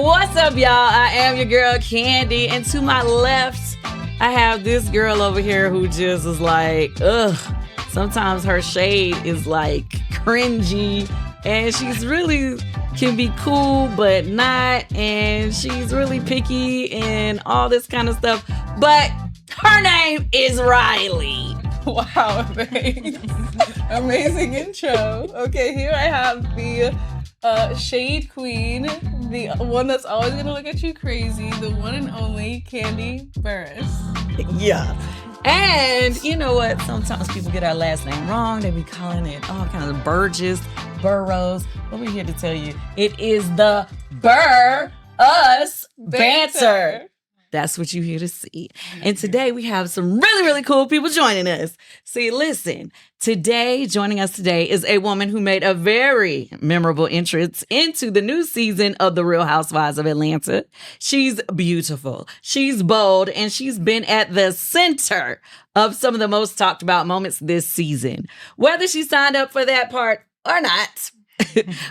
What's up, y'all? I am your girl, Kandi, and to my left, I have this girl over here who just is like, ugh. Sometimes her shade is like cringy, and she's really can be cool, but not, and she's really picky and all this kind of stuff. But her name is Riley. Wow, thanks. Amazing intro. Okay, here I have the shade queen, the one that's always gonna look at you crazy, the one and only Kandi Burruss. Yeah. And you know what? Sometimes people get our last name wrong. They be calling it all kinds of Burruss. But we're here to tell you it is the Burruss Banter. That's what you're here to see. And today we have some really, really cool people joining us. See, listen, joining us today is a woman who made a very memorable entrance into the new season of the Real Housewives of Atlanta. She's beautiful, she's bold, and she's been at the center of some of the most talked about moments this season. Whether she signed up for that part or not.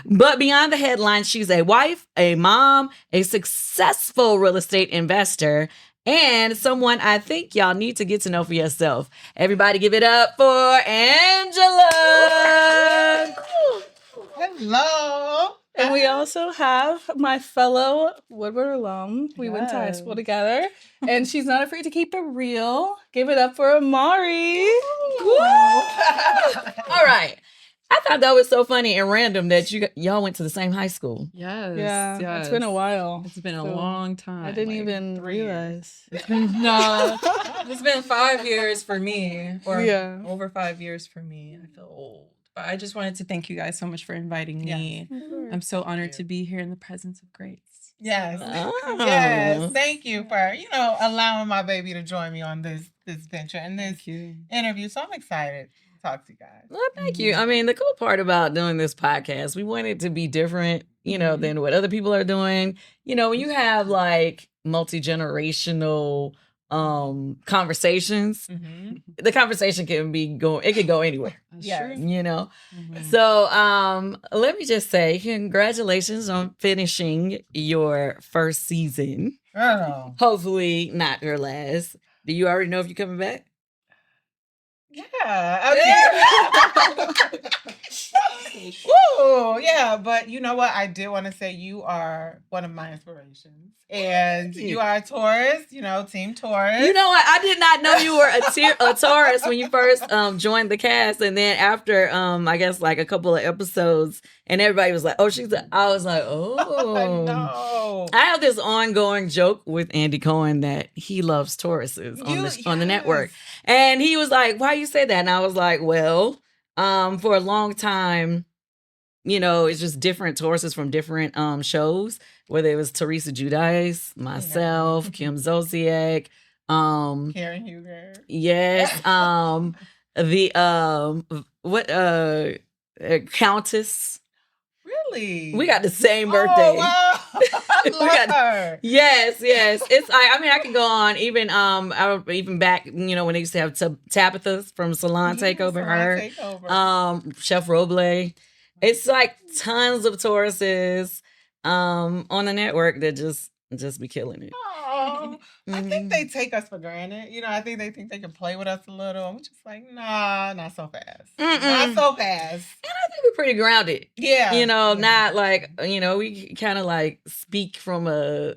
But beyond the headlines, she's a wife, a mom, a successful real estate investor, and someone I think y'all need to get to know for yourself. Everybody give it up for Angela. Hello. And we also have my fellow Woodward alum. We went to high school together. And she's not afraid to keep it real. Give it up for Ahmauri. All right. I thought that was so funny and random that y'all went to the same high school. Yes. It's been a while. It's been a long time. I didn't even realize. It's been 5 years for me, or over 5 years for me. I feel old. But I just wanted to thank you guys so much for inviting me. Yes. I'm so honored to be here in the presence of greats. Yes. Oh. Yes. Thank you for, allowing my baby to join me on this venture and this interview. So I'm excited to talk to you guys. Well, thank you. I mean, the cool part about doing this podcast, we want it to be different, than what other people are doing. When you have like multi-generational conversations, the conversation it could go anywhere. Yes. So let me just say congratulations on finishing your first season. Girl. Hopefully not your last. Do you already know if you're coming back? Yeah. Woo, yeah, but you know what? I did want to say you are one of my inspirations. And you are a Taurus, Team Taurus. You know what? I did not know you were a Taurus when you first joined the cast. And then after, I guess, like a couple of episodes, and everybody was like, oh, I was like, oh. No. I have this ongoing joke with Andy Cohen that he loves Tauruses on the network. And he was like, why you say that? And I was like, well, for a long time, it's just different Tauruses from different shows, whether it was Teresa Giudice, myself, Kim Zolciak, Karen Huger. Yes. Countess. Really? We got the same birthday. Oh, wow. I love her. Yes. It's I can go on even back, when they used to have Tabitha's from Salon Takeover. Chef Roble. It's like tons of Tauruses on the network that just be killing it. Oh, I think they take us for granted. I think they think they can play with us a little. I'm just like, nah, not so fast. Not so fast. And I think we're pretty grounded. Yeah. Not like, we kind of like speak from a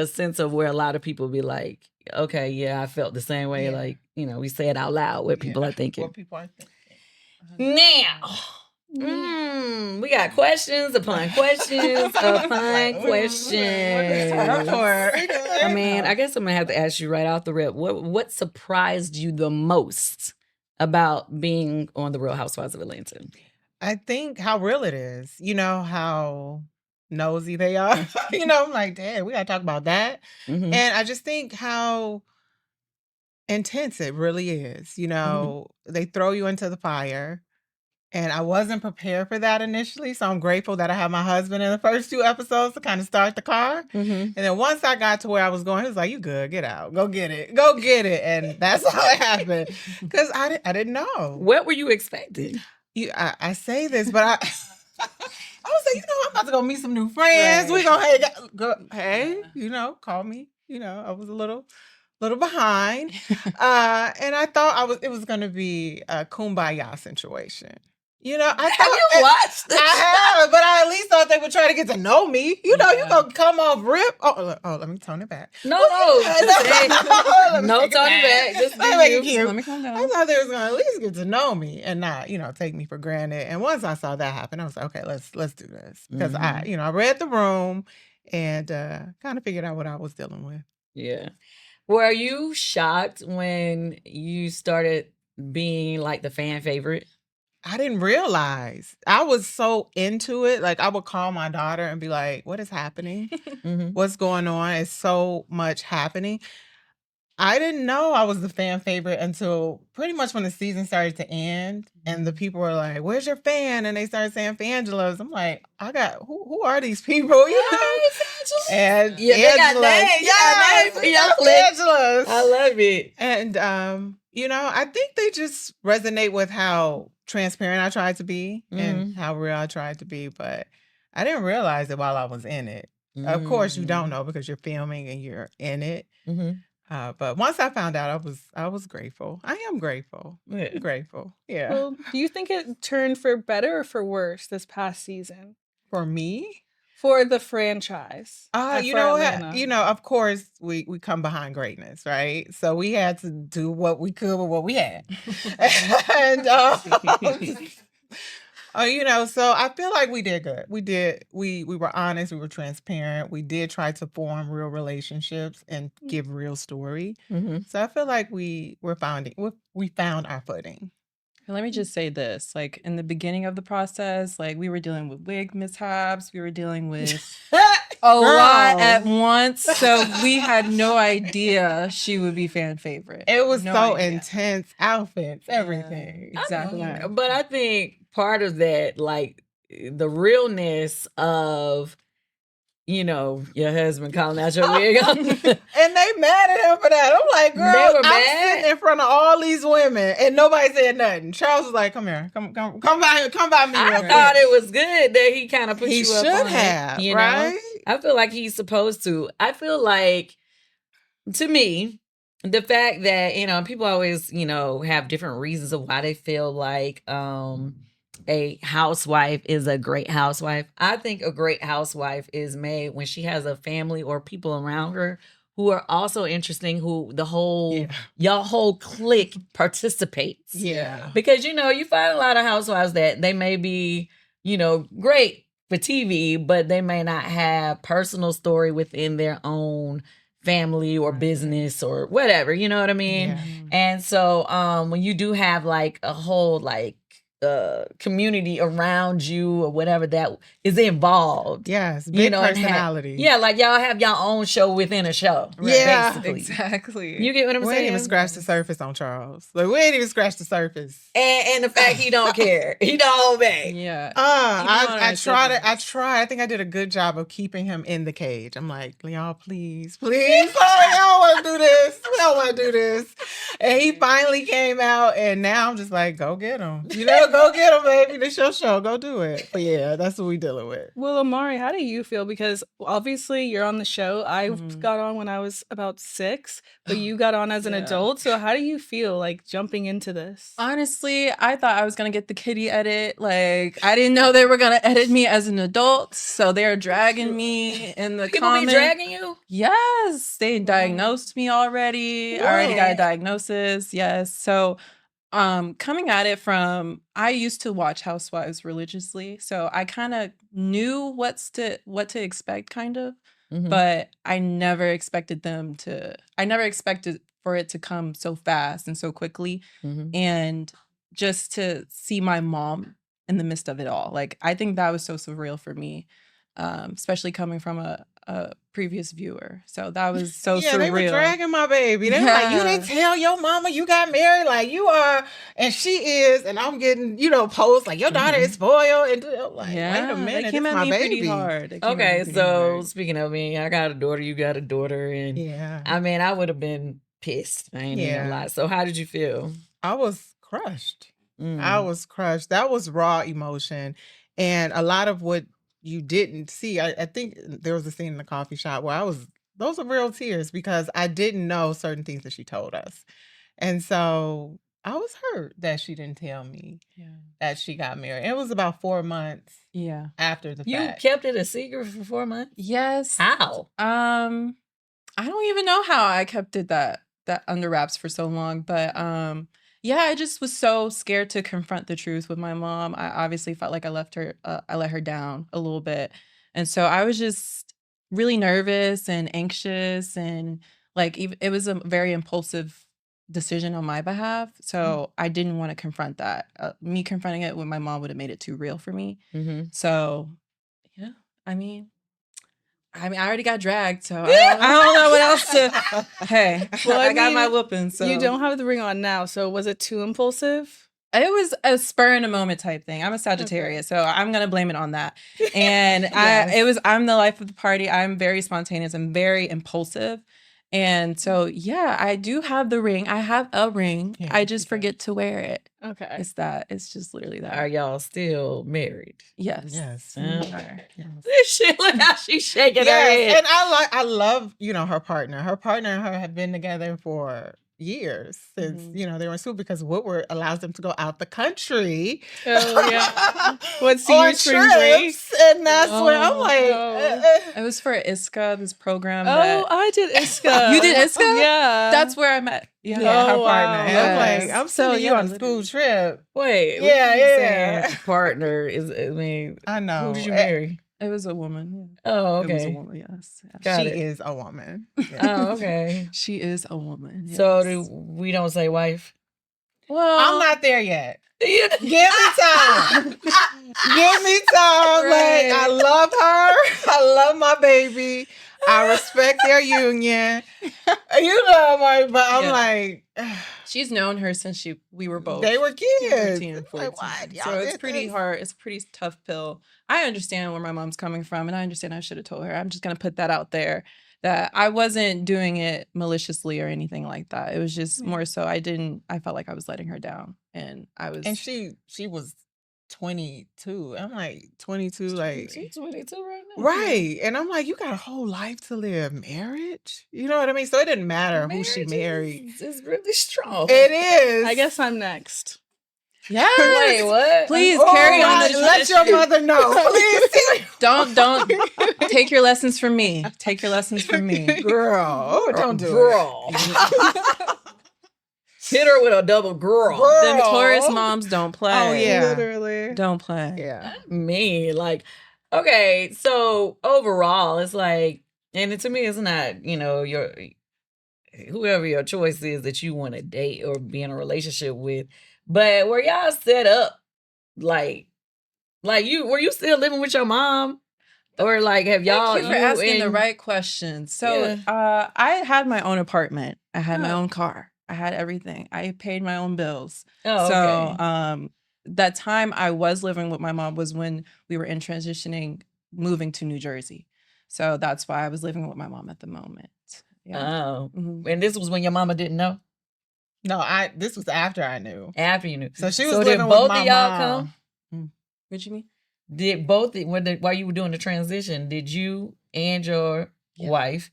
sense of where a lot of people be like, okay, yeah, I felt the same way. Yeah. Like, we say it out loud what people are thinking. What people are thinking. Now, we got questions upon questions upon questions. I mean, I guess I'm gonna have to ask you right off the rip. What surprised you the most about being on the Real Housewives of Atlanta? I think how real it is. How nosy they are. I'm like, damn, we gotta talk about that. And I just think how intense it really is. They throw you into the fire. And I wasn't prepared for that initially. So I'm grateful that I had my husband in the first 2 episodes to kind of start the car. And then once I got to where I was going, he was like, you good, get out. Go get it. And that's how it happened. Because I didn't know. What were you expecting? I say this, but I was like, I'm about to go meet some new friends. Right. We gonna hey, call me. I was a little behind. And I thought it was gonna be a kumbaya situation. I thought Have you watched this? I have, but I at least thought they would try to get to know me. You gonna come off rip. Oh, let me tone it back. No. No, tone it back. Just Let me calm down. I thought they was gonna at least get to know me and not, take me for granted. And once I saw that happen, I was like, okay, let's do this because I read the room and kind of figured out what I was dealing with. Yeah. Were you shocked when you started being like the fan favorite? I didn't realize. I was so into it. Like, I would call my daughter and be like, what is happening? What's going on? It's so much happening. I didn't know I was the fan favorite until pretty much when the season started to end and the people were like, where's your fan? And they started saying Fangelos. I'm like, who are these people? And yeah, they got names. Fangelos. I love it. And, I think they just resonate with how transparent I tried to be and how real I tried to be. But I didn't realize it while I was in it. Of course, you don't know because you're filming and you're in it. But once I found out, I was grateful. I am grateful. Yeah. Grateful. Yeah. Well, do you think it turned for better or for worse this past season? For me? For the franchise. Of course we come behind greatness, right? So we had to do what we could with what we had. And so I feel like we did good. We were honest, we were transparent. We did try to form real relationships and give real story. So I feel like we found our footing. And let me just say this, like in the beginning of the process, like we were dealing with wig mishaps, we were dealing with a lot at once. So we had no idea she would be fan favorite. It was so intense, outfits, everything. Exactly. But I think part of that, like the realness of, your husband calling out your wig. And they mad at him for that. I'm like, girl, I'm sitting in front of all these women and nobody said nothing. Charles was like, come here, come by me. I thought it was good that he kind of put you up on it. He should have, right? I feel like he's supposed to. I feel like, to me, the fact that, people always, have different reasons of why they feel like a housewife is a great housewife. I think a great housewife is made when she has a family or people around her who are also interesting, who y'all whole clique participates. Yeah. Because, you find a lot of housewives that they may be, great for TV, but they may not have personal story within their own family or business or whatever, you know what I mean? Yeah. And so when you do have like a whole community around you or whatever that is involved. Yes, big personality. Like y'all have your own show within a show. Right? Yeah, basically. Exactly. You get what I'm saying? We ain't even scratched the surface on Charles. Like, we ain't even scratched the surface. And the fact he don't care. He don't obey. Yeah. I tried. I think I did a good job of keeping him in the cage. I'm like, y'all, please. I don't want to do this. We don't want to do this. And he finally came out, and now I'm just like, go get him. Go get him, baby. This your show. Go do it. But yeah, that's what we dealing with. Well, Ahmauri, how do you feel? Because obviously you're on the show. I got on when I was about 6, but you got on as an adult. So how do you feel like jumping into this? Honestly, I thought I was going to get the kiddie edit. Like, I didn't know they were going to edit me as an adult. So they're dragging me in the People comments. Be dragging you? Yes. They diagnosed me already. I already got a diagnosis. Yes. So coming at it from, I used to watch Housewives religiously, so I kind of knew what to expect, kind of, but I never expected for it to come so fast and so quickly, and just to see my mom in the midst of it all. Like, I think that was so surreal for me, especially coming from a previous viewer. So that was so surreal. They were dragging my baby. They were like, you didn't tell your mama you got married like you are, and she is, and I'm getting, posts like your daughter is spoiled. And I'm like, wait a minute, they came at me pretty hard. Okay, so speaking of me, I got a daughter, you got a daughter, and I mean, I would have been pissed. I ain't even gonna lie. So how did you feel? I was crushed. I was crushed. That was raw emotion. And a lot of what you didn't see. I think there was a scene in the coffee shop where those are real tears because I didn't know certain things that she told us. And so I was hurt that she didn't tell me that she got married. It was about 4 months after the You fact. kept it a secret for 4 months? Yes. How? I don't even know how I kept it that under wraps for so long, but I just was so scared to confront the truth with my mom. I obviously felt like I let her down a little bit. And so I was just really nervous and anxious, and like it was a very impulsive decision on my behalf. So I didn't want to confront that. Me confronting it with my mom would have made it too real for me. So yeah, I mean, I already got dragged, so I don't know what else to. Hey, well, I got my whooping. So you don't have the ring on now. So was it too impulsive? It was a spur in a moment type thing. I'm a Sagittarius, so I'm gonna blame it on that. And I'm the life of the party. I'm very spontaneous. I'm very impulsive. And so, I do have the ring. I have a ring. I just forget to wear it. Okay. It's just literally that. Are y'all still married? Yes. Yes. This shit, look how she's shaking her head. And I love, her partner. Her partner and her have been together for years since, they were in school because Woodward allows them to go out the country. Oh, yeah. What's your spring break? And that's where I'm like... It was for ISCA, this program. I did ISCA. You did ISCA? Yeah. That's where I met. Her partner. Wow. And I'm sending you on a school trip. Wait. Yeah. Partner is, I know. Who did you marry? It was a woman. Oh, okay. It was a woman, yes. She is a woman. Oh, okay. She is a woman. Yes. So we don't say wife? Well, I'm not there yet. Give me time. Give me time. Right. Like, I love her. I love my baby. I respect their union. But I'm like... She's known her since we were both. They were kids. 13 and 14. Like, what? So it's pretty hard. It's a pretty tough pill. I understand where my mom's coming from, and I understand I should have told her. I'm just going to put that out there, that I wasn't doing it maliciously or anything like that. It was just more so I felt like I was letting her down, and I was. And she was 22. I'm like 22, like She's 22 right now. right. And I'm like, you got a whole life to live. Marriage, you know what I mean? So it didn't matter who she married. It's really strong. It is. I guess I'm next. Yeah. Wait, what? Please carry on the Let your mother know, please. Don't take your lessons from me. Take your lessons from me. Girl, don't do girl. Hit her with a double girl. Them Taurus moms don't play. Oh yeah, Literally. Don't play. yeah. Me, like, okay, so overall, it's like, and to me, it's not, your whoever your choice is that you want to date or be in a relationship with, but were y'all set up like were you still living with your mom? Or like, have y'all... Thank you for asking the right questions. So I had my own apartment. I had my own car. I had everything. I paid my own bills. Oh, okay. So that time I was living with my mom was when we were in transitioning, moving to New Jersey. So that's why I was living with my mom at the moment. Yeah. Oh. And this was when your mama didn't know? No, this was after I knew. After you knew. So she was did living both with my of y'all mom. come? What you mean? Did both, while you were doing the transition, did you and your wife,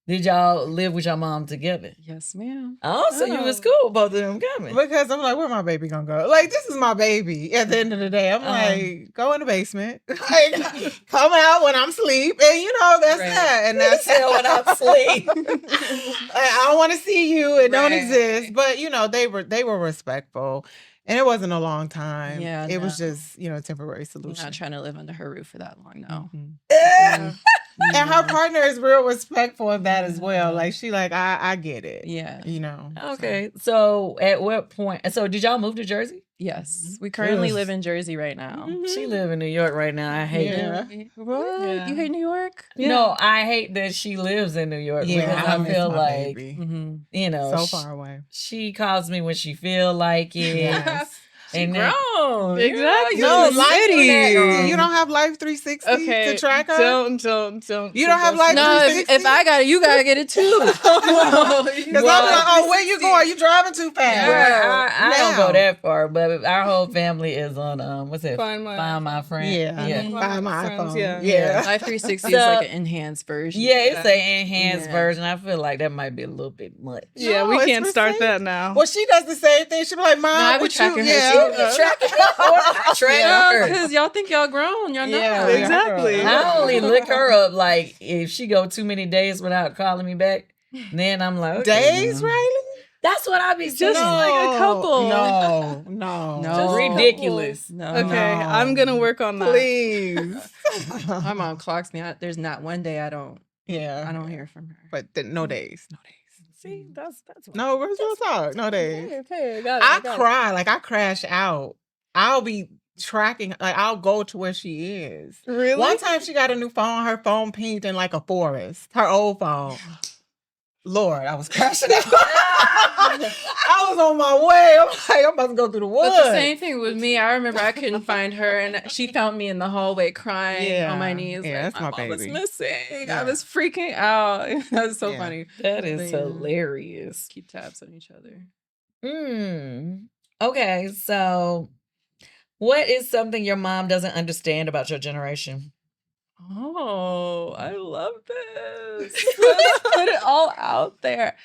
did y'all live with your mom together? Yes, ma'am. Oh, so you was cool, both of them coming. Because I'm like, where my baby gonna go? Like, this is my baby. At the end of the day, I'm like, go in the basement. Like, come out when I'm asleep. And that's that. And that's when I'm asleep. I don't want to see you. It don't exist. But they were respectful. And it wasn't a long time. Yeah, it was just, a temporary I'm solution. not trying to live under her roof for that long, no. And her partner is real respectful of that as well. Like, she I get it. Yeah. Okay. So at what point? So did y'all move to Jersey? Yes. We currently live in Jersey right now. She live in New York right now. I hate it. What? Yeah. You hate New York? No, I hate that she lives in New York because I feel like, baby. so far away. She calls me when she feel like it. Yes. And grown. Exactly. No, you life city. you don't have Life 360 Okay. to track her. Don't. You don't have Life No, 360? if I got it, you gotta get it too. Because I'm like, oh, where you going? You driving too fast. Well, I don't Now. go that far, but our whole family is on what's it? Find My Friend. Yeah. Yeah. Find my Friends, iPhone. yeah. Yeah. Life 360 is So- like an enhanced version. Yeah, it's an enhanced Yeah. version. I feel like that might be a little bit much. Yeah, No, we it's can't for start safe. that now. Well, she does the same thing. She be like, Mom, No, I be what you? tracking her Yeah. too. Tracking her. Tracking No, her. because y'all think y'all grown. Y'all Yeah, not. Exactly. I only look her up like if she go too many days without calling me back. Then I'm like, okay, Days, well. Riley? That's what I be saying. Just like a couple. No. No. Just ridiculous. No. Okay, No. I'm gonna work on that. Please. My mom clocks me. There's not one day I don't Yeah. hear from her. But no days. No days. See, that's No, where's real talk? No days. Okay, got it. I got it. cry. Like, I crash out. I'll be tracking. Like, I'll go to where she is. Really? One time she got a new phone. Her phone pinged in like a forest. Her old phone. Lord, I was crashing out. I was on my way. I'm like, I'm about to go through the woods. But the same thing with me. I remember I couldn't find her, and she found me in the hallway crying on my knees. Yeah, like, that's my mom was baby. missing. Yeah. I was freaking out. That was so Yeah. funny. That is Yeah. hilarious. Keep tabs on each other. Okay, so what is something your mom doesn't understand about your generation? Oh, I love this. Let's put it all out there.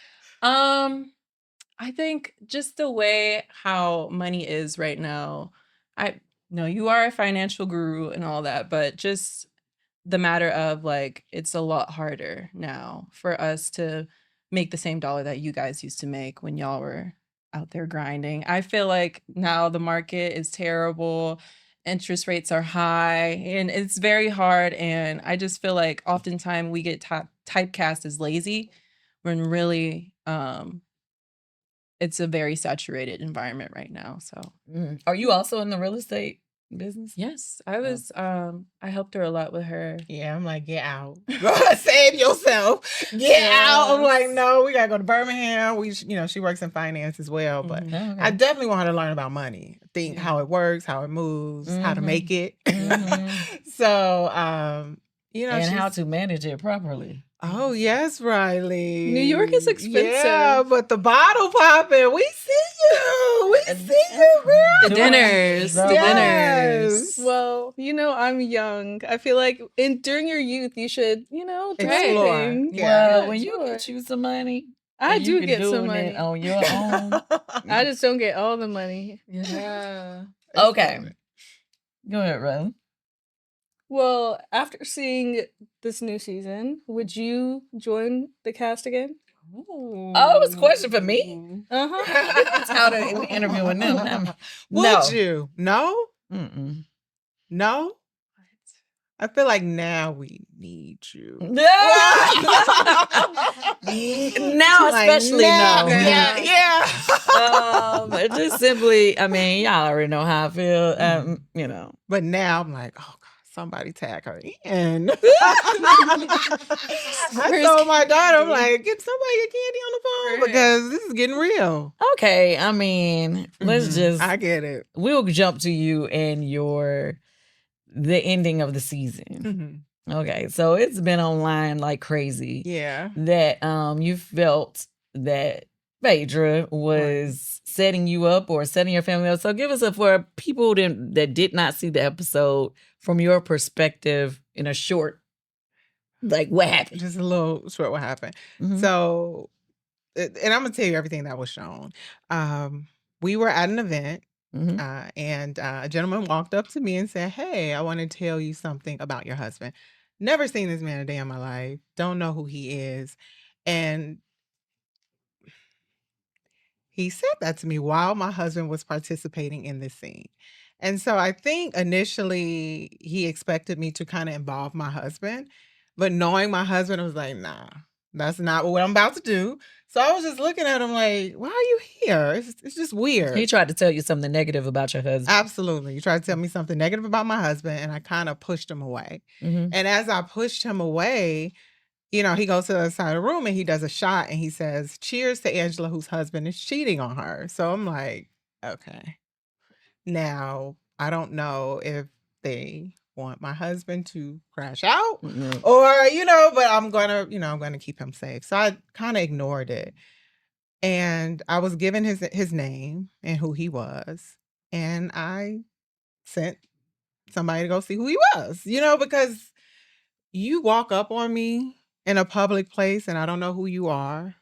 I think just the way how money is right now. I know you are a financial guru and all that, but just the matter of like it's a lot harder now for us to make the same dollar that you guys used to make when y'all were out there grinding. I feel like now the market is terrible. Interest rates are high and it's very hard. And I just feel like oftentimes we get typecast as lazy when really it's a very saturated environment right now. So Are you also in the real estate business? yes, I was I helped her a lot with her. Yeah, I'm like, get out. Save yourself. Get out. I'm like, no, we gotta go to Birmingham. She works in finance as well, but Oh, okay. I definitely want her to learn about money, think how it works, how it moves, how to make it. So, and how to manage it properly. Oh yes, Riley. New York is expensive. Yeah, but the bottle popping. We see you. We see you, girl. The dinners. The dinners. Yes. Well, I'm young. I feel like during your youth, you should, Explore. driving. Yeah. Well, when you sure. get you some money, I and do you can get some doing it money. on your own. I just don't get all the money. Yeah. Okay. Go ahead, Riley. Well, after seeing this new season, would you join the cast again? Oh, it's a question for me? Uh-huh. That's how we're interviewing them. Would you? No? Mm-mm. No? I feel like now we need you. Now, Like, especially now. no. Yeah. Just simply, I mean, y'all already know how I feel. But now I'm like, oh God, somebody tag her in. I told my daughter, I'm like, get somebody get Kandi on the phone because this is getting real. Okay, I mean, let's just. I get it. We'll jump to you and the ending of the season. Okay, so it's been online like crazy. Yeah. That you felt that Phaedra was setting you up or setting your family up. So give us for people that did not see the episode from your perspective in a short, like what happened? Just a little short what happened. Mhm. So, and I'm going to tell you everything that was shown. We were at an event. Mhm. And a gentleman walked up to me and said, hey, I want to tell you something about your husband. Never seen this man a day in my life. Don't know who he is. And he said that to me while my husband was participating in this scene. And so I think initially he expected me to kind of involve my husband. But knowing my husband, I was like, nah, that's not what I'm about to do. So I was just looking at him like, why are you here? It's just weird. He tried to tell you something negative about your husband. Absolutely. You tried to tell me something negative about my husband, and I kind of pushed him away. Mhm. And as I pushed him away, he goes to the other side of the room and he does a shot and he says, cheers to Angela, whose husband is cheating on her. So I'm like, okay. Now, I don't know if they want my husband to crash out Mhm. or, but I'm gonna keep him safe. So I kind of ignored it. And I was given his name and who he was. And I sent somebody to go see who he was, because you walk up on me in a public place and I don't know who you are.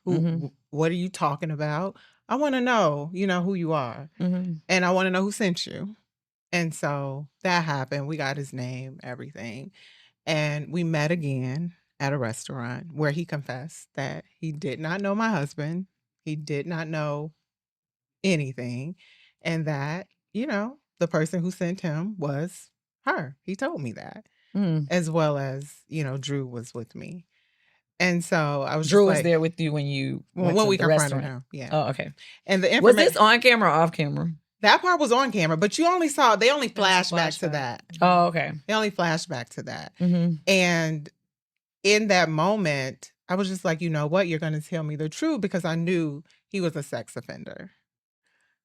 What are you talking about? I want to know, who you are. And I want to know who sent you. And so that happened. We got his name, everything. And we met again at a restaurant where he confessed that he did not know my husband. He did not know anything. And that, the person who sent him was her. He told me that. As well as, Drew was with me. And so I was Drew just was like, there with you when you went when to we the confronted restaurant. him. Yeah. Oh, okay. And the Was information this on camera or off camera? that part was on camera, but they only flashed back to that. Oh, okay. They only flashed back to that. Mm-hmm. And in that moment, I was just like, you know what? You're going to tell me the truth because I knew he was a sex offender.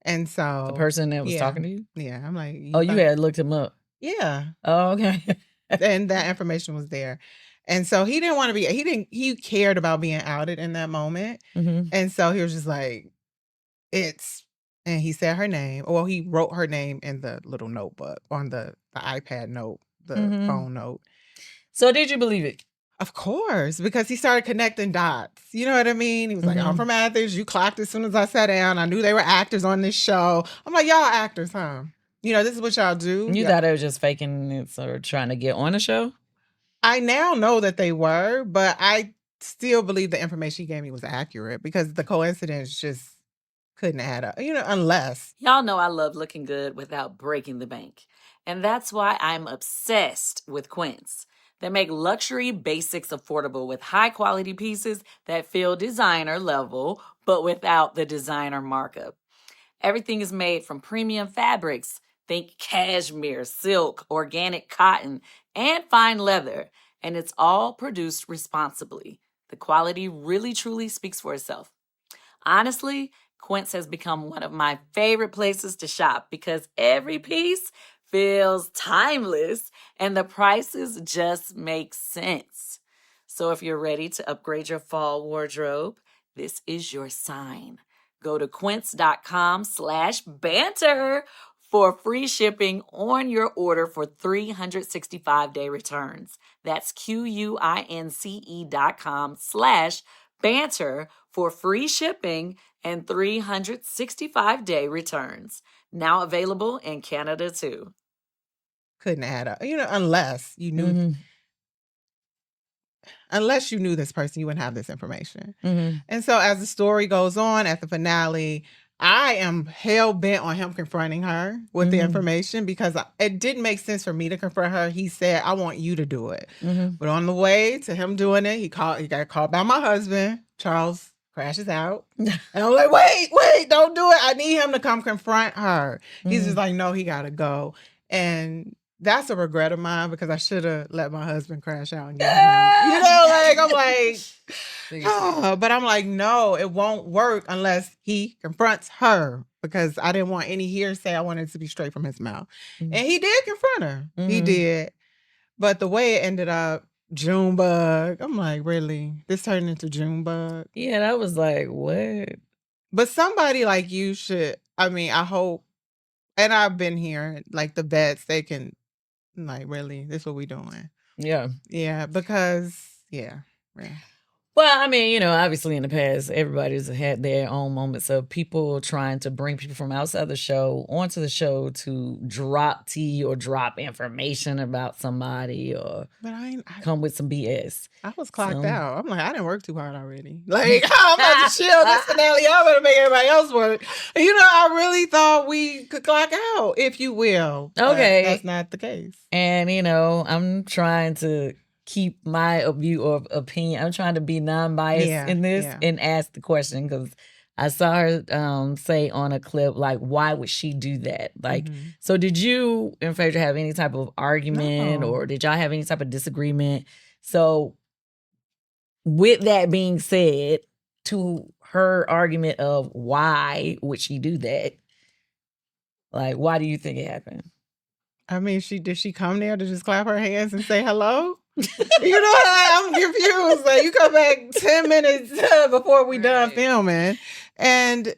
And so The person that was talking to you? Yeah. I'm like, you had looked him up. Yeah. Oh, okay. And that information was there. And so he didn't want to he cared about being outed in that moment. And so he was just like, and he said her name. Well, he wrote her name in the little notebook on the iPad note, the phone note. So did you believe it? Of course, because he started connecting dots. You know what I mean? He was like, I'm from Athens. You clocked as soon as I sat down. I knew they were actors on this show. I'm like, y'all actors, huh? This is what y'all do. You thought they were just faking it or trying to get on the show? I now know that they were, but I still believe the information he gave me was accurate because the coincidence just couldn't add up, unless. Y'all know I love looking good without breaking the bank. And that's why I'm obsessed with Quince. They make luxury basics affordable with high-quality pieces that feel designer level, but without the designer markup. Everything is made from premium fabrics. Think cashmere, silk, organic cotton, and fine leather. And it's all produced responsibly. The quality really truly speaks for itself. Honestly, Quince has become one of my favorite places to shop because every piece feels timeless and the prices just make sense. So if you're ready to upgrade your fall wardrobe, this is your sign. Go to quince.com/banter for free shipping on your order for 365-day returns. That's QUINCE.com/banter for free shipping and 365-day returns. Now available in Canada too. Couldn't add up, unless you knew. Unless you knew this person, you wouldn't have this information. And so as the story goes on at the finale, I am hell bent on him confronting her with the information because it didn't make sense for me to confront her. He said, I want you to do it. But on the way to him doing it, he got called by my husband. Charles crashes out. And I'm like, wait, don't do it. I need him to come confront her. He's just like, no, he got to go. And that's a regret of mine because I should have let my husband crash out and get him out. I'm like, but I'm like, no, it won't work unless he confronts her because I didn't want any hearsay. I wanted it to be straight from his mouth. And he did confront her. He did. But the way it ended up, Junebug, I'm like, really? This turned into Junebug? Yeah, that was like, what? But somebody like you should, I hope, and I've been here, like the vets, they can, like, really, this is what we doing. Yeah. Yeah, because, yeah. Well, obviously in the past, everybody's had their own moments of people trying to bring people from outside the show onto the show to drop tea or drop information about somebody or come with some BS. I was clocked out. I'm like, I didn't work too hard already. Like, I'm about to chill this finale. I'm going to make everybody else work. I really thought we could clock out, if you will. Okay. But that's not the case. And, I'm trying to keep my view of opinion. I'm trying to be non-biased in this and ask the question because I saw her say on a clip, like, why would she do that? Like, so did you and Phaedra have any type of argument or did y'all have any type of disagreement? So with that being said, to her argument of why would she do that, Like, why do you think it happened? I mean, did she come there to just clap her hands and say hello? You know, I'm confused. Like, you come back 10 minutes before we done filming. And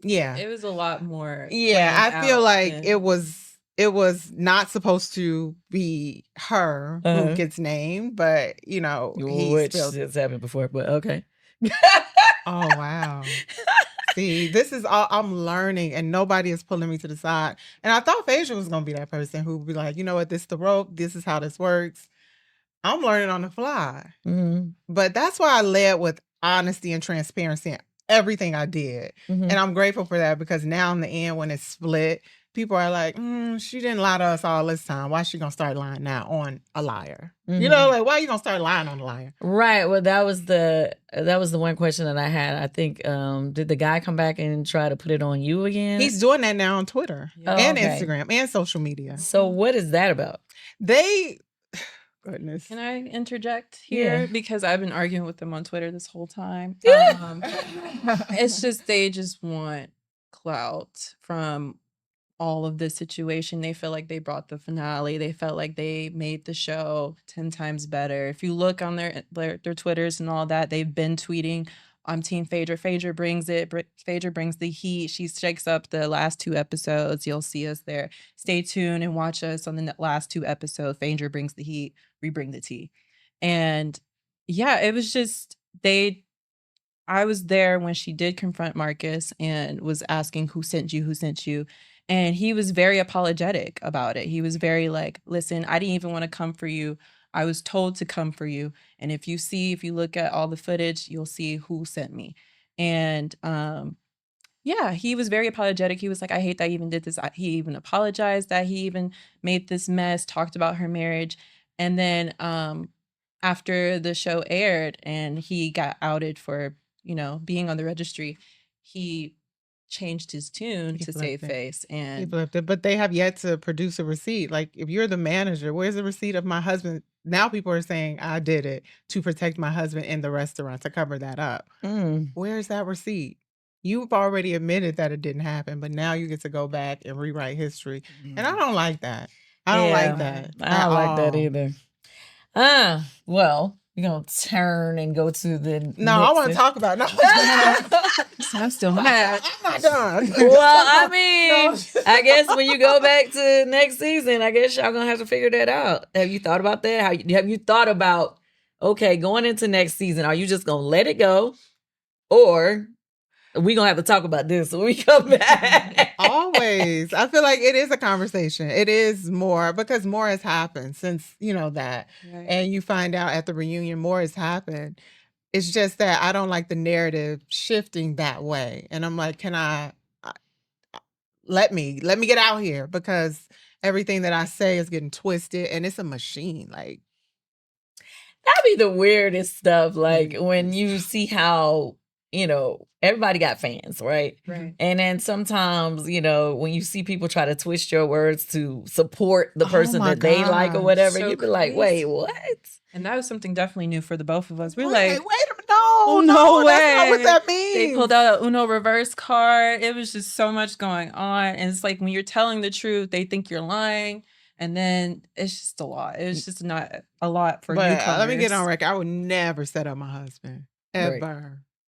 yeah. It was a lot more. Yeah, I feel like than... it was not supposed to be her who gets named, but you know, which has happened before, but okay. Oh wow. See, this is all I'm learning, and nobody is pulling me to the side. And I thought Phaedra was gonna be that person who would be like, you know what, this is the rope, this is how this works. I'm learning on the fly. Mm-hmm. But that's why I led with honesty and transparency in everything I did. Mm-hmm. And I'm grateful for that, because now in the end, when it's split, people are like, she didn't lie to us all this time. Why is she gonna start lying now on a liar? Mm-hmm. You know, like, why are you gonna start lying on a liar? Right. Well, that was the one question that I had. I think did the guy come back and try to put it on you again? He's doing that now on Twitter and Instagram and social media. So what is that about? Goodness. Can I interject here? Yeah. Because I've been arguing with them on Twitter this whole time. It's just, they just want clout from all of this situation. They feel like they brought the finale. They felt like they made the show 10 times better. If you look on their Twitters and all that, they've been tweeting, I'm Team Phaedra. Phaedra brings it. Phaedra brings the heat. She shakes up the last 2 episodes. You'll see us there. Stay tuned and watch us on the last 2 episodes. Phaedra brings the heat. We bring the tea. And yeah, it was just, I was there when she did confront Marcus and was asking who sent you. And he was very apologetic about it. He was very like, listen, I didn't even want to come for you. I was told to come for you. And if you look at all the footage, you'll see who sent me. And yeah, he was very apologetic. He was like, I hate that I even did this. He even apologized that he even made this mess, talked about her marriage. And then after the show aired and he got outed for, being on the registry, he changed his tune to save face. And he flipped it, but they have yet to produce a receipt. Like, if you're the manager, where's the receipt of my husband? Now people are saying I did it to protect my husband in the restaurant, to cover that up. Where's that receipt? You've already admitted that it didn't happen, but now you get to go back and rewrite history. And I don't like that. I don't like that. I don't like that either. Well, you're going to turn and go to the I want to talk about it. I'm still mad. I'm not done. Well, I mean, I guess when you go back to next season, I guess y'all going to have to figure that out. Have you thought about that? Have you thought about, okay, going into next season, are you just going to let it go? Or we going to have to talk about this when we come back. Always. I feel like it is a conversation. It is more, because more has happened since, that. Right. And you find out at the reunion more has happened. It's just that I don't like the narrative shifting that way. And I'm like, can I let me get out here, because everything that I say is getting twisted and it's a machine. Like, that'd be the weirdest stuff. Like when you see how, everybody got fans, right? Right. And then sometimes, when you see people try to twist your words to support the person that they like or whatever, you'd be like, wait, what? And that was something definitely new for the both of us. We were wait like, a minute, no way. That's not what that means. They pulled out an Uno reverse card. It was just so much going on. And it's like, when you're telling the truth, they think you're lying. And then it's just a lot. It's just not a lot for newcomers. Let me get on record. I would never set up my husband. Ever. Right.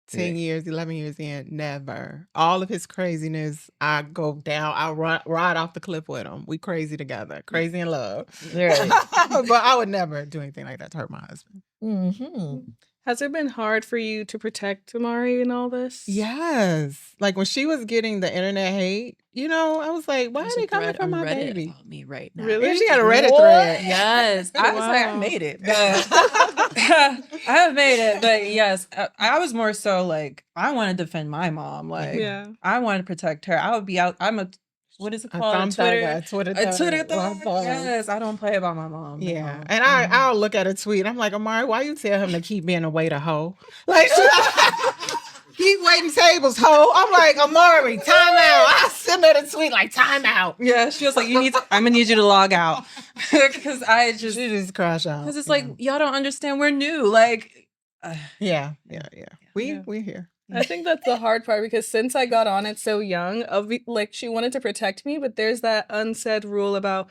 10 years, 11 years in, never. All of his craziness, I go down, I ride off the cliff with him. We crazy together, crazy in love. Right. But I would never do anything like that to hurt my husband. Mm-hmm. Has it been hard for you to protect Ahmauri in all this? Yes. Like when she was getting the internet hate, I was like, why are they coming for my baby? About me right now. Really? Yeah, she had a Reddit thread. Yes. I was like, I made it. I have made it. But yes, I was more so like, I want to defend my mom. Like, I want to protect her. I would be out. What is it called? A Twitter thug. Yes, I don't play about my mom. Yeah. And I'll look at a tweet. I'm like, Ahmauri, why you tell him to keep being a waiter, hoe? Like, keep waiting tables, hoe. I'm like, Ahmauri, time out. I send her the tweet like, time out. Yeah, she was like, I'm going to need you to log out. Because she just crash out. Because it's like, y'all don't understand. We're new. Like, yeah. We're here. I think that's the hard part because since I got on it so young, like she wanted to protect me, but there's that unsaid rule about,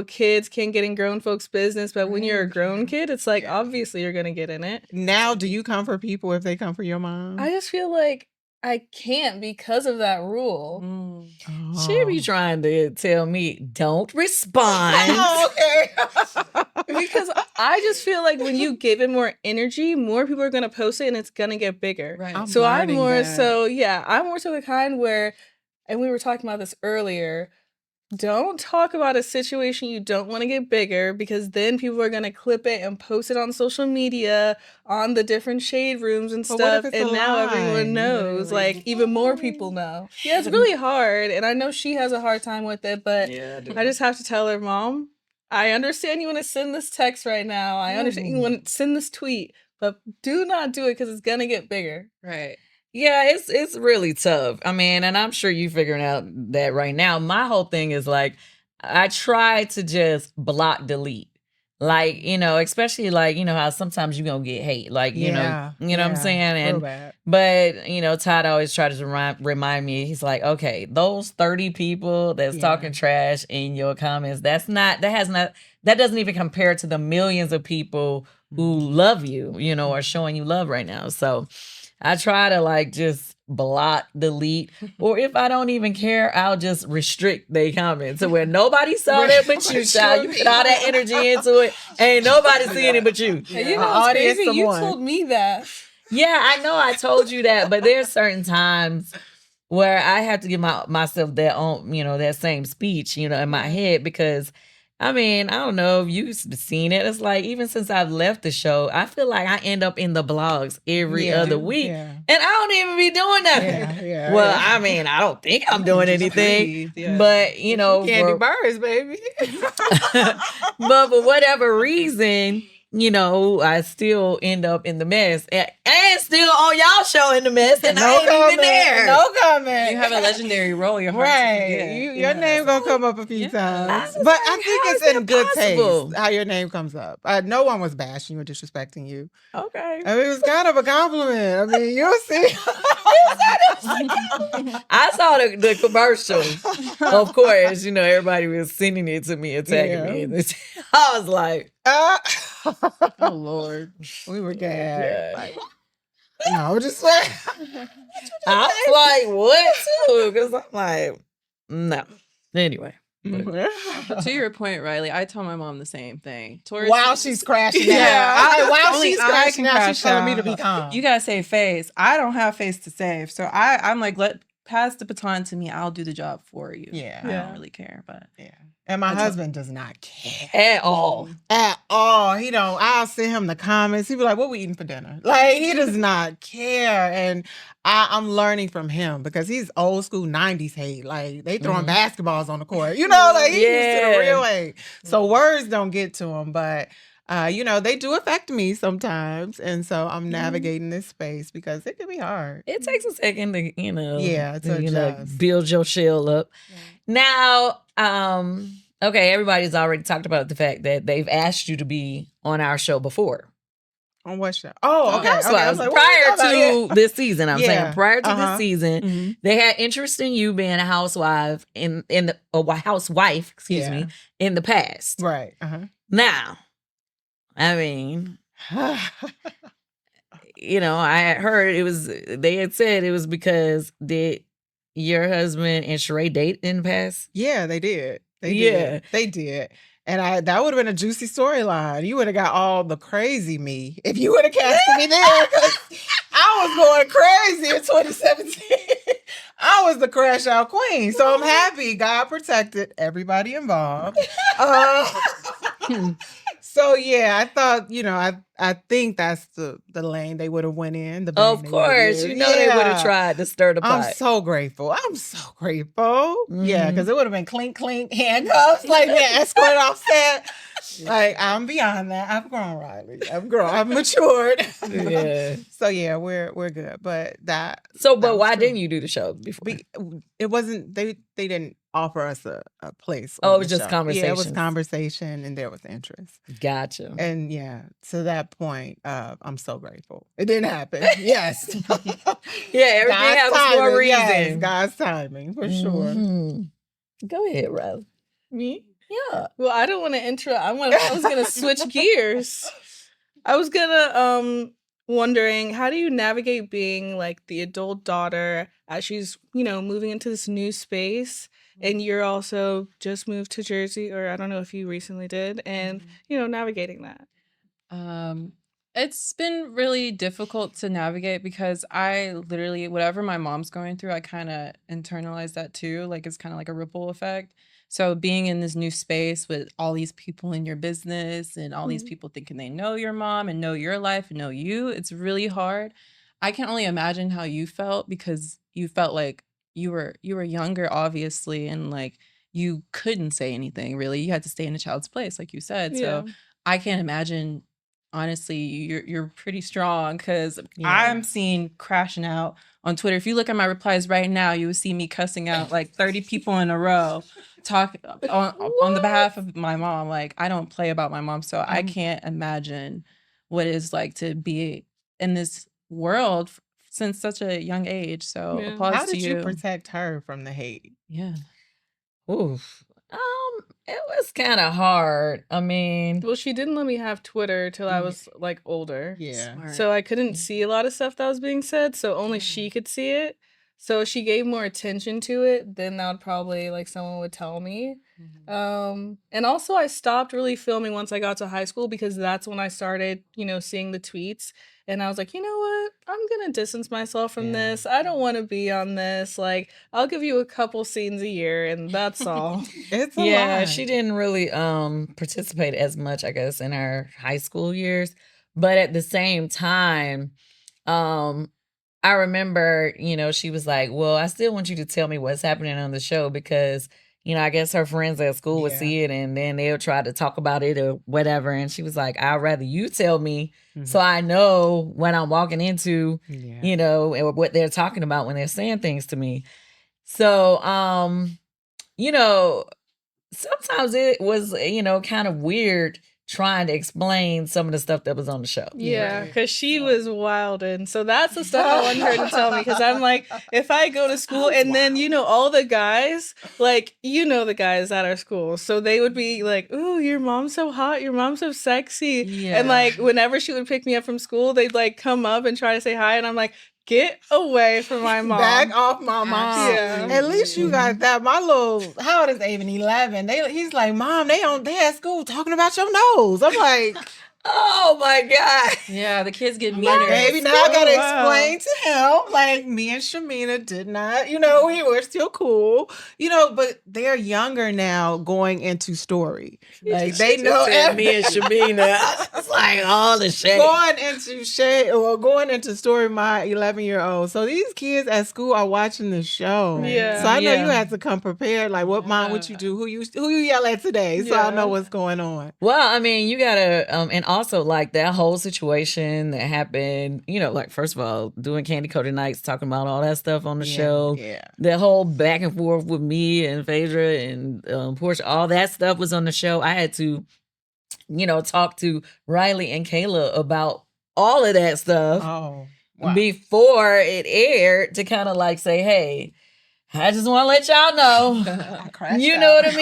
kids can't get in grown folks' business. But when you're a grown kid, it's like, obviously you're going to get in it. Now, do you come for people if they come for your mom? I just feel like I can't because of that rule. She be trying to tell me, don't respond. Okay. Because I just feel like when you give it more energy, more people are going to post it and it's going to get bigger. Right. I'm more so the kind where, and we were talking about this earlier, don't talk about a situation you don't want to get bigger because then people are going to clip it and post it on social media, on the different shade rooms and stuff. And now everyone knows, like even more people know. Yeah, it's really hard. And I know she has a hard time with it, but I just have to tell her, Mom, I understand you want to send this text right now. I understand you want to send this tweet, but do not do it because it's going to get bigger. Right. Yeah, it's really tough. I mean, and I'm sure you figuring out that right now. My whole thing is like, I try to just block, delete. Like, especially like, how sometimes you're going to get hate. Like, you know what I'm saying? But, Todd always tries to remind me, he's like, okay, those 30 people that's talking trash in your comments, that doesn't even compare to the millions of people who love you, are showing you love right now. So I try to like just block, delete, or if I don't even care, I'll just restrict their comments to where nobody saw that but you, child. You put all that energy into it, ain't nobody seeing it but you. Hey, you know what's crazy? You told me that. Yeah, I know I told you that, but there's certain times where I have to give myself that own, that same speech, in my head because. I mean, I don't know if you've seen it. It's like, even since I've left the show, I feel like I end up in the blogs every other week. Yeah. And I don't even be doing nothing. I mean, I don't think I'm doing anything. But, Kandi Burruss, baby. But for whatever reason, I still end up in the mess. And still on y'all show in the mess. And I ain't even there. No comment. You have a legendary role. Your name gonna come up a few times. But I think it's in good taste how your name comes up. No one was bashing you or disrespecting you. Okay. I mean, it was kind of a compliment. I mean, you'll see. I saw the commercial. Of course, everybody was sending it to me and tagging me. I was like, oh Lord, we were gagged. Like, no, just like I was like, what too? Because I'm like, no. Anyway. To your point, Riley, I told my mom the same thing. While she's crashing out. While she's crashing out, she's telling me to be calm. You gotta save face. I don't have face to save. So I'm like, pass the baton to me. I'll do the job for you. Yeah. I don't really care, but And my husband does not care. At all. At all. He don't. I'll send him the comments. He'll be like, what we eating for dinner? Like, he does not care. And I'm learning from him because he's old school 90s hate. Like, they throwing basketballs on the court. Like, he's used to the real hate. So words don't get to him. But, they do affect me sometimes. And so I'm navigating this space because it can be hard. It takes a second to, to build your shell up. Now, okay, everybody's already talked about the fact that they've asked you to be on our show before. On what show? Oh, okay. I was like, prior to this season, I'm saying prior to this season, they had interest in you being a housewife in the housewife, in the past. Right. Now, I mean, I had heard they had said it was because your husband and Sheree date in the past? Yeah, they did. They did. And that would have been a juicy storyline. You would have got all the crazy me if you would have casted me there. Because I was going crazy in 2017. I was the crash out queen. So I'm happy God protected everybody involved. So yeah, I thought, I think that's the lane they would have went in. Of course, they would have tried to stir the pot. I'm so grateful. Yeah, because it would have been clink, clink, handcuffs, like that, escort off set. Like, I'm beyond that. I've grown, Riley. I've grown. I've matured. Yeah. So yeah, we're good. But So, that but was why true. didn't you do the show before? It wasn't. They didn't offer us a place. Oh, on it was the just show. Yeah, it was conversations. conversation, and there was interest. Gotcha. And yeah, to that point, I'm so grateful. It didn't happen. Yes. Yeah, everything happens for a reason. Yes, God's timing, for sure. Mhm. Go ahead, Riley. Me? Yeah. Well, I don't want to intro. I was gonna switch gears. I was gonna wondering, how do you navigate being like the adult daughter as she's, moving into this new space, and you're also just moved to Jersey, or I don't know if you recently did, and navigating that. It's been really difficult to navigate because I literally, whatever my mom's going through, I kind of internalize that too. Like it's kind of like a ripple effect. So being in this new space with all these people in your business and all these people thinking they know your mom and know your life and know you, it's really hard. I can only imagine how you felt because you felt like you were younger, obviously, and like you couldn't say anything really. You had to stay in a child's place, like you said. So I can't imagine. Honestly, you're pretty strong because I'm seen crashing out on Twitter. If you look at my replies right now, you will see me cussing out like 30 people in a row, talk on the behalf of my mom. Like I don't play about my mom, so I can't imagine what it is like to be in this world since such a young age. So applause How to did you. you protect her from the hate? Yeah. Oof. It was kind of hard. I mean, Well, she didn't let me have Twitter till I was like older. Yeah. Smart. So I couldn't see a lot of stuff that was being said, so only she could see it. So she gave more attention to it, then that would probably like someone would tell me. And also I stopped really filming once I got to high school because that's when I started, seeing the tweets. And I was like, you know what? I'm gonna distance myself from this. I don't want to be on this. Like, I'll give you a couple scenes a year, and that's all. It's a lot. she didn't really participate as much, I guess, in her high school years. But at the same time, I remember, she was like, well, I still want you to tell me what's happening on the show because, I guess her friends at school would see it and then they'll try to talk about it or whatever. And she was like, I'd rather you tell me so I know what I'm walking into, and what they're talking about when they're saying things to me. So, sometimes it was, kind of weird trying to explain some of the stuff that was on the show. Yeah, because she was wild. And so that's the stuff I wanted her to tell me. Because I'm like, if I go to school and then, all the guys, like, the guys at our school. So they would be like, ooh, your mom's so hot. Your mom's so sexy. Yeah. And like, whenever she would pick me up from school, they'd like come up and try to say hi. And I'm like, get away from my mom. Back off my mom. Yeah. At least you got that. My little, how old is Aven? 11. He's like, Mom, they at school talking about your nose. I'm like, Oh my God. Yeah, the kids get meaner. like, baby, now I gotta explain to him. Like, me and Shamina did not, we were still cool. But they're younger now going into story. Like, they know Me and Shamina. It's like all the shade. going into story, my 11-year-old. So these kids at school are watching the show. Yeah. So I know you had to come prepared. Like, what mom would you do? Who you yell at today? So I know what's going on. Well, I mean, you gotta, and also like that whole situation that happened, like first of all, doing Candy Coated Nights, talking about all that stuff on the show. Yeah. The whole back and forth with me and Phaedra and Portia, all that stuff was on the show. I had to, talk to Riley and Kayla about all of that stuff before it aired to kind of like say, hey, I just want to let y'all know. You know what I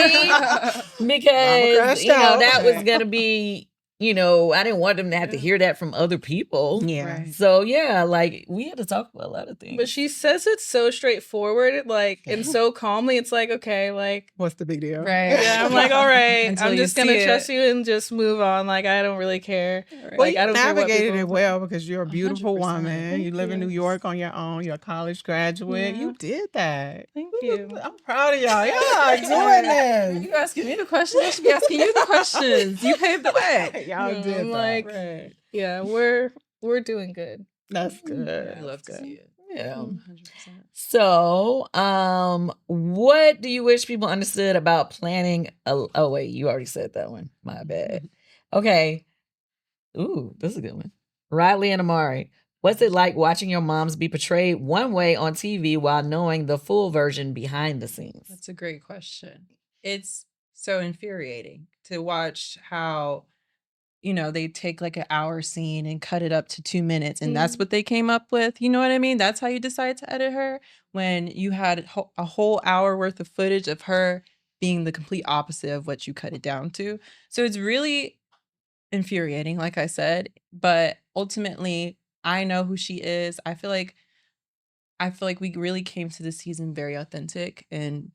mean? Because, that was going to be, I didn't want them to have to hear that from other people. Yeah. Right. So, yeah, like, we had to talk about a lot of things. But she says it so straightforward, like, and so calmly. It's like, okay, like, What's the big deal? Right. yeah, I'm like, all right, Until I'm you just gonna see trust it. you and just move on. Like, I don't really care. Well, Like, you I don't care what navigated people- it well because you're a beautiful 100%. woman. You live in New you. York on your own. You're a college graduate. Yeah. You did that. Thank you. I'm proud of y'all. Y'all doing this. You asking me the questions? I should be asking you the questions. You paved the way. Y'all No, did I'm that. like, yeah, we're doing good. That's good. I love to see it. Yeah. 100%. So, what do you wish people understood about planning? Oh, wait, you already said that one. My bad. Okay. Ooh, this is a good one. Riley and Ahmauri, what's it like watching your moms be portrayed one way on TV while knowing the full version behind the scenes? That's a great question. It's so infuriating to watch how, they take like an hour scene and cut it up to 2 minutes, and that's what they came up with. You know what I mean? That's how you decide to edit her when you had a whole hour worth of footage of her being the complete opposite of what you cut it down to. So it's really infuriating, like I said, but ultimately I know who she is. I feel like we really came to this season very authentic and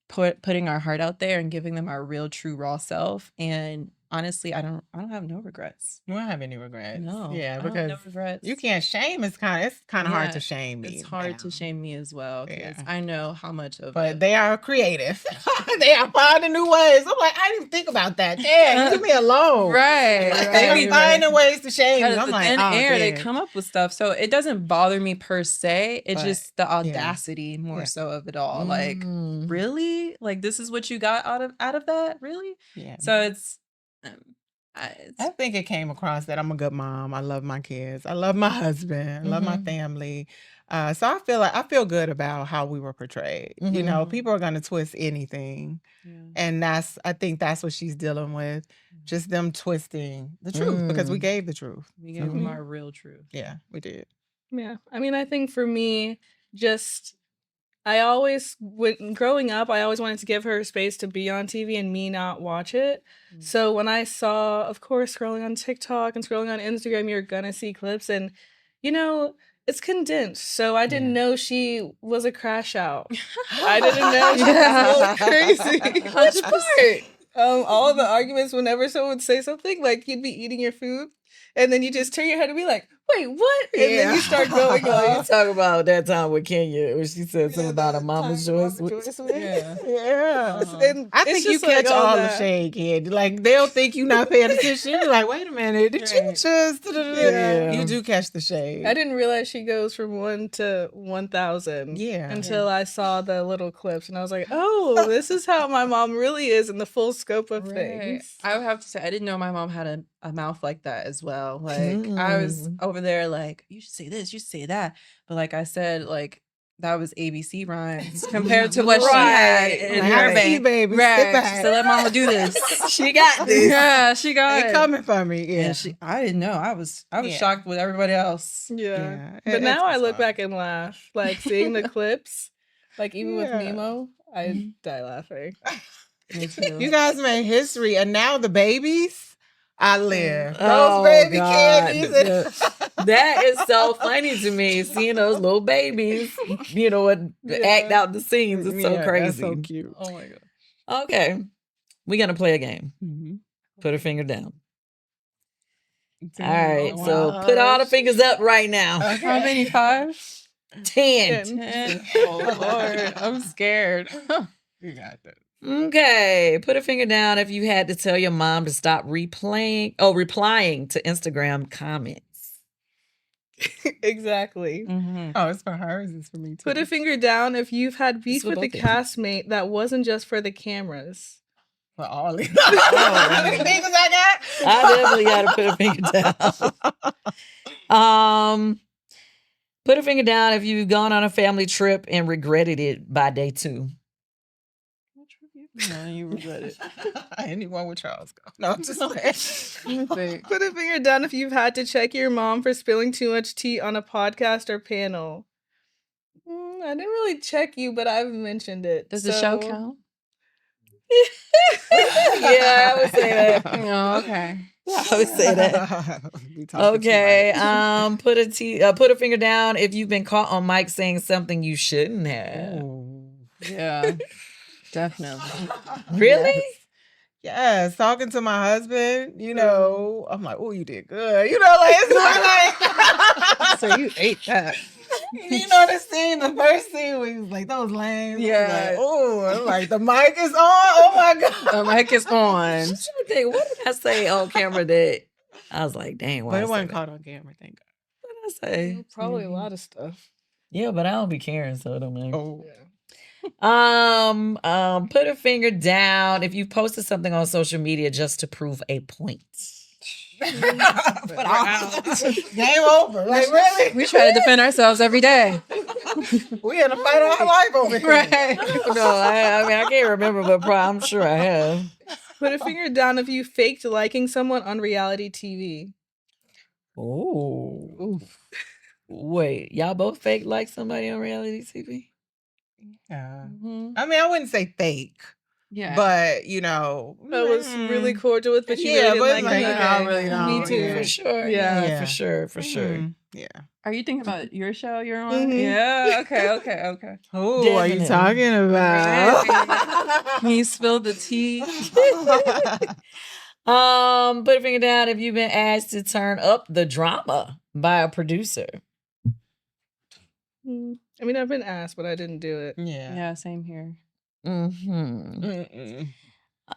putting our heart out there and giving them our real, true, raw self. And honestly, I don't have no regrets. You don't have any regrets. No, Yeah, I don't have because no regrets. you can't shame. It's kind of hard Yeah, to shame me. It's hard to shame me as well because Yeah. I know how much of But it. they are creative. They are finding new ways. I'm like, I didn't even think about that. Damn, leave me alone. Right. They be finding ways to shame me. Out I'm of the like, thin oh, air, they damn. come up with stuff. So it doesn't bother me per se. It's But, just the audacity more Yeah. so of it all. Like, Mm. really? Like, this is what you got out of that? Really? Yeah. So it's I think it came across that I'm a good mom. I love my kids. I love my husband. I love my family. So I feel good about how we were portrayed. People are going to twist anything. yeah. And I think that's what she's dealing with. Just them twisting the truth because we gave the truth. We gave them our real truth. Yeah, we did. Yeah. I mean, I think for me, growing up, I always wanted to give her space to be on TV and me not watch it. So when I saw, of course, scrolling on TikTok and scrolling on Instagram, you're gonna see clips and, it's condensed. So I didn't know she was a crash out. I didn't know she was going crazy. Which part? All of the arguments whenever someone would say something, like you'd be eating your food and then you just turn your head and be like, wait, what? And then you start going You on. talk about that time with Kenya where she said something about her mama's choice. Yeah. And I it's think you just like catch all the that. shade, kid. Like they'll think you're not paying attention. You're like, wait a minute, did you just? Yeah. You do catch the shade. I didn't realize she goes from 1 to 1,000. Yeah. Until I saw the little clips, and I was like, "Oh, this is how my mom really is in the full scope of things." I would have to say, I didn't know my mom had a mouth like that as well. Like, I was over there like, you should say this, you should say that. But like I said, like, that was ABC rhymes compared to what she had in Like, her hey, bag. baby, Right. sit She back. said, let mama do this. She got this. Yeah, she got They it. coming for me. Yeah. And I didn't know. I was Yeah. shocked with everybody else. Yeah. Yeah. But now I It's look fun. back and laugh, like seeing the clips, like even with Yeah. Nemo, I die laughing. Me too. You guys made history, and now the babies, I live. Oh, Those baby God. candies. That is so funny to me, seeing those little babies, act out the scenes. It's so Yeah, crazy. that's so cute. Oh my God. Okay. We're going to play a game. Mm-hmm. Put a finger down. All All right. So put all the fingers up right now. How many? 5? 10. 10? Oh Lord, I'm scared. You got that. Okay. Put a finger down if you had to tell your mom to stop replying to Instagram comments. Exactly. Oh, it's for hers. It's for me too. Put a finger down if you've had beef for with a both of you. castmate that wasn't just for the cameras. for all these. How many fingers I got? I definitely got to put a finger down. Put a finger down if you've gone on a family trip and regretted it by day 2. No, you regret it. Anyone with Charles go. No, I'm just saying. Put a finger down if you've had to check your mom for spilling too much tea on a podcast or panel. I didn't really check you, but I've mentioned it. Does the show count? Yeah, I would say that. Oh, okay. I would say that. We talking too Okay. much. Put a finger down if you've been caught on mic saying something you shouldn't have. Ooh. Yeah, definitely. Really? Yes, talking to my husband, I'm like, oh, you did good. Like, it's like So you ate that. the scene, the first scene where he was like, those lanes. Yeah. Like, oh, like the mic is on. Oh my God. The mic is on. What did I say on camera that I was like, dang, why But I it wasn't say that? caught on camera, thank God. What did I say? Probably a lot of stuff. Yeah, but I don't be caring, so it don't matter. Oh. Put a finger down if you posted something on social media just to prove a point. But game over. Like, really? We try to defend ourselves every day. We in a fight of our life over here. Right. No, I mean I can't remember, but I'm sure I have. Put a finger down if you faked liking someone on reality TV. Oh. Wait, y'all both fake like somebody on reality TV? Yeah. Mhm. I mean, I wouldn't say fake, Yeah. but you know, I was really cordial with, but you yeah, really but didn't like, like you that. know, I really don't. Me too. Yeah. For sure. Yeah. Yeah, for sure, for sure. Mhm. Yeah. Are you thinking about your show you're on? Mhm. Yeah. Okay. Who are you Definitely. talking about? Can you spill the tea? Put a finger down if you've been asked to turn up the drama by a producer. I mean, I've been asked, but I didn't do it. Yeah. Yeah, same here. Mm-hmm. Mm-mm.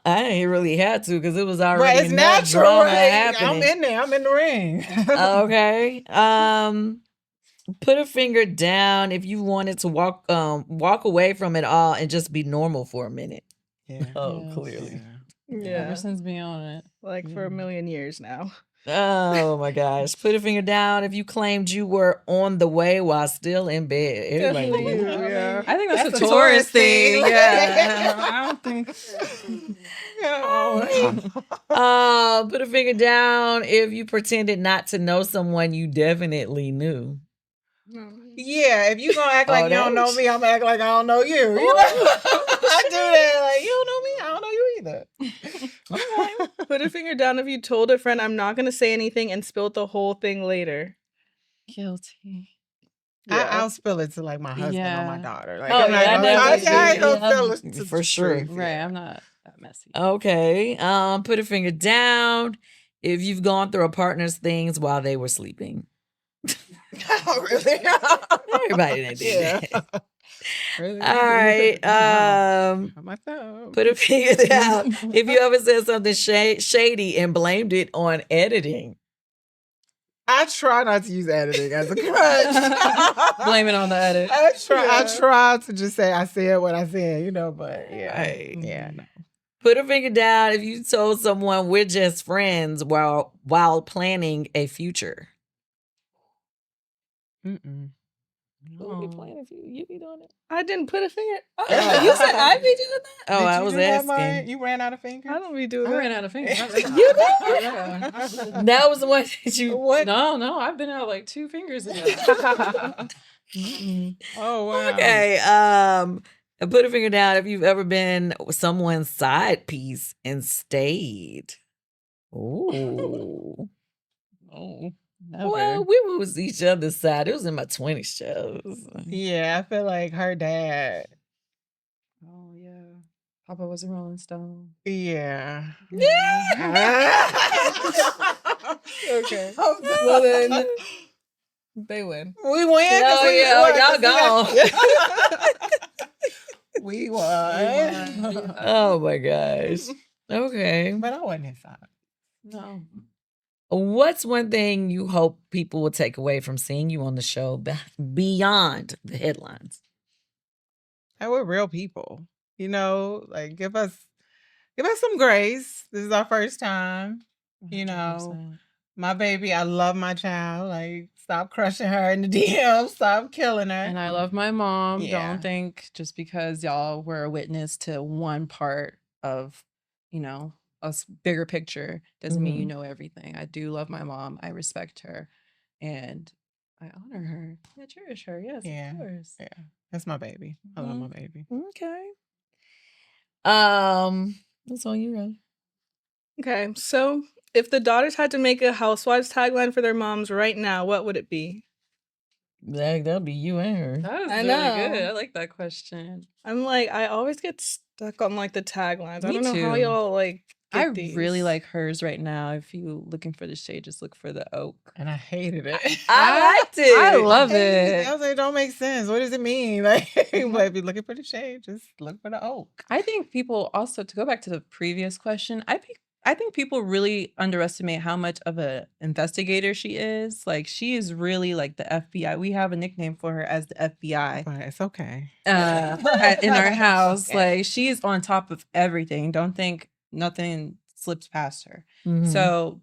I ain't really had to because it was already Right, it's enough natural. drama Right? happening. I'm in there. I'm in the ring. Okay. Put a finger down if you wanted to walk away from it all and just be normal for a minute. Yeah. Oh, Yes. clearly. Yeah, Ever since being on it. like for a million years now. Oh my gosh. Put a finger down if you claimed you were on the way while still in bed. Everybody Definitely do. you, yeah. I think that's, That's a a tourist tourist thing. thing. Yeah. I don't think. Put a finger down if you pretended not to know someone you definitely knew. Yeah, if you gonna act like Oh, you don't know that's- me, I'm gonna act like I don't know you. You know? I do that. Like, you don't know me, I don't know you either. Put a finger down if you told a friend, I'm not going to say anything, and spilled the whole thing later. Guilty. I'll spill it to like my husband or my Yeah. daughter. Like, Oh, I'm yeah, I not gonna, definitely I ain't do. gonna Yeah, spill it to for the sure. streets. Right. I'm not that messy. Okay. Put a finger down if you've gone through a partner's things while they were sleeping. Oh, really? Everybody that did Yeah. that. Really? All right. Myself. Put a finger down if you ever said something shady and blamed it on editing. I try not to use editing as a crutch. Blame it on the edit. I try to just say I said what I said, you know, but yeah. Right. Yeah, no. Put a finger down if you told someone we're just friends while planning a future. Mm-mm. Who be planning for you? You be doing it? I didn't put a finger. Oh. You said I be doing that? Oh, Did I you was do that, asking. Maya? You ran out of fingers? I don't be doing I that. ran out of fingers. You That was the one that you. What? No, I've been out like 2 fingers ago. Oh, wow. Okay. Put a finger down if you've ever been someone's side piece and stayed. Ooh. Oh, never. Well, we was each other's side. It was in my 20s shows. Yeah, I feel like her dad. Oh yeah. Papa was a Rolling Stone. Yeah. Okay. Well, then they win. We win. 'cause Oh, we yeah, won, 'cause y'all we won. Oh my gosh. Okay. But I wasn't inside. No. What's one thing you hope people will take away from seeing you on the show beyond the headlines? And we're real people. You know, like give us some grace. This is our first time. You know, 100%. my baby, I love my child. Like, stop crushing her in the DM. Stop killing her. And I love my mom. Yeah. Don't think just because y'all were a witness to one part of, a bigger picture doesn't mean you know everything. I do love my mom. I respect her. And I honor her. I cherish her. Yes, Yeah. of course. Yeah. That's my baby. I love my baby. Okay. That's on you, Ray. Okay, so if the daughters had to make a Housewives tagline for their moms right now, what would it be? That'll be you and her. That was I really know. good. I like that question. I'm like, I always get stuck on like the taglines. I Me don't know how too. y'all like. I get really these. like hers right now. If you looking for the shade, just look for the oak. And I hated it. I liked it. I love I it. was like, it don't make sense. What does it mean? Like, but if you're looking for the shade, just look for the oak. I think people also, to go back to the previous question, I I think people really underestimate how much of an investigator she is. Like, she is really like the FBI. We have a nickname for her as the FBI. But it's okay. In our house. Okay. Like, she's on top of everything. Don't think nothing slips past her. Mhm. So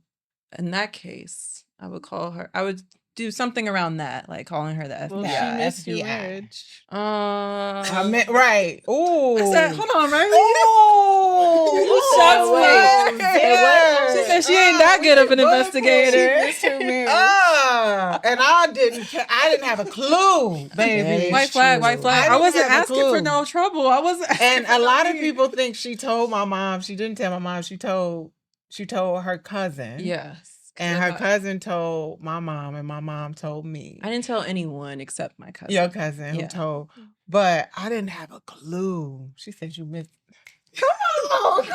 in that case, I would do something around that, like calling her the FBI. Well, Yeah, she missed your FBI. marriage. I meant right. Ooh. I said, hold on, right? Oh, Shots wait. fired. Yeah. She said she ain't that good of an What? investigator. She missed her marriage. And I didn't have a clue, baby. Yeah, White flag. I wasn't asking for no trouble. I wasn't. And asking a for lot of no- people think she told my mom. She didn't tell my mom. She told her cousin. Yes. And her cousin told my mom, and my mom told me. I didn't tell anyone except my cousin. Your cousin who Yeah. told, but I didn't have a clue. She said you missed. Come on.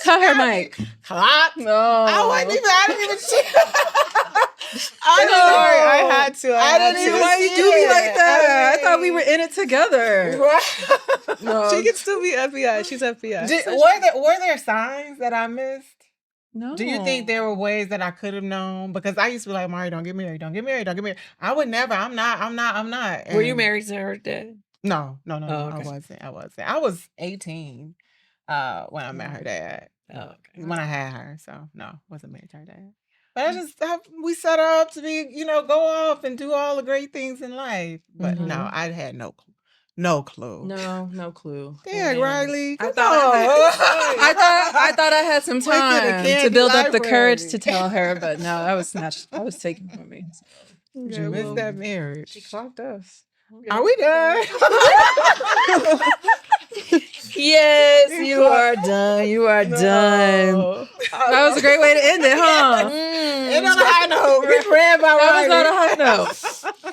Cut her mic. Clock. No. I didn't even see. I know. Sorry, I had to. I didn't even Why you see do me it. like that? I thought we mean- were in it together. Right. No. She can still be FBI. She's FBI. Were there signs that I missed? No. Do you think there were ways that I could have known? Because I used to be like, Mari, don't get married, don't get married, don't get married. I would never. I'm not. Were you And- married to her dad? No. Oh, okay. I wasn't. I was 18 when I met her dad. Oh, okay. When I had her. So no, wasn't married to her dad. But we set her up to be, go off and do all the great things in life. But no, Mhm. I had no clue. No clue. No clue. Yeah, Riley. I come thought on. I thought I had some Went to the time to candy build up the courage library. to tell her, but no, that was snatched. That was taken from me. You missed that marriage. She clocked us. Are we done? Yes, you are done. You are done. That was a great way to end it, huh? End on a high note. We ran by That was Riley. not a high note.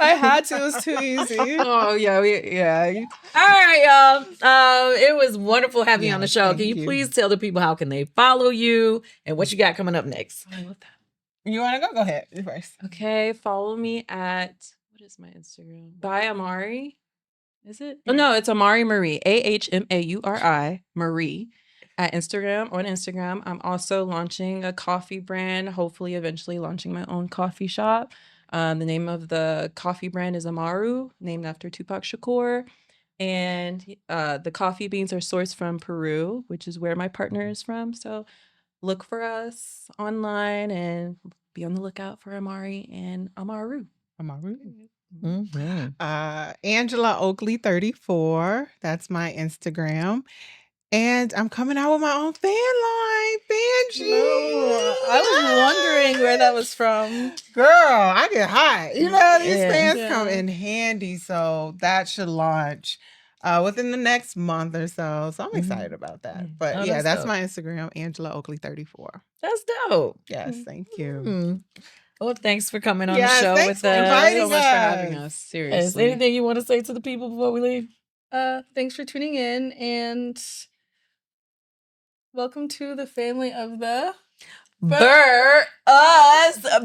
I had to. It was too easy. Oh yeah. All right, y'all. It was wonderful having you on the Yes, show. thank Can you you. please tell the people how can they follow you and what you got coming up next? I love that. You want to go? Go ahead. You first. Okay, follow me at what is my Instagram? By Ahmauri. Is it? Oh no, it's Ahmauri Marie. Ahmauri Marie at Instagram. On Instagram, I'm also launching a coffee brand. Hopefully, eventually launching my own coffee shop. The name of the coffee brand is Ahmauri, named after Tupac Shakur. And the coffee beans are sourced from Peru, which is where my partner is from. So look for us online and be on the lookout for Ahmauri and Ahmauri. Mm-hmm. Angela Oakley 34. That's my Instagram. And I'm coming out with my own fan line, Benji. I was wondering where that was from. Girl, I get hot. These Yeah. fans come in handy. So that should launch within the next month or so. So I'm excited about that. But Oh, yeah, that's that's dope. my Instagram, Angela Oakley 34. That's dope. Yes, thank you. Mm. Well, thanks for coming on Yes, the show thanks with for us. inviting So much for having us. us. Is Seriously. there anything you want to say to the people before we leave? Thanks for tuning in and welcome to the family of the Burruss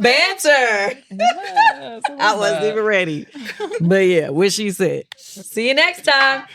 Banter. Yes, I wasn't even ready. But yeah, what she said. See you next time.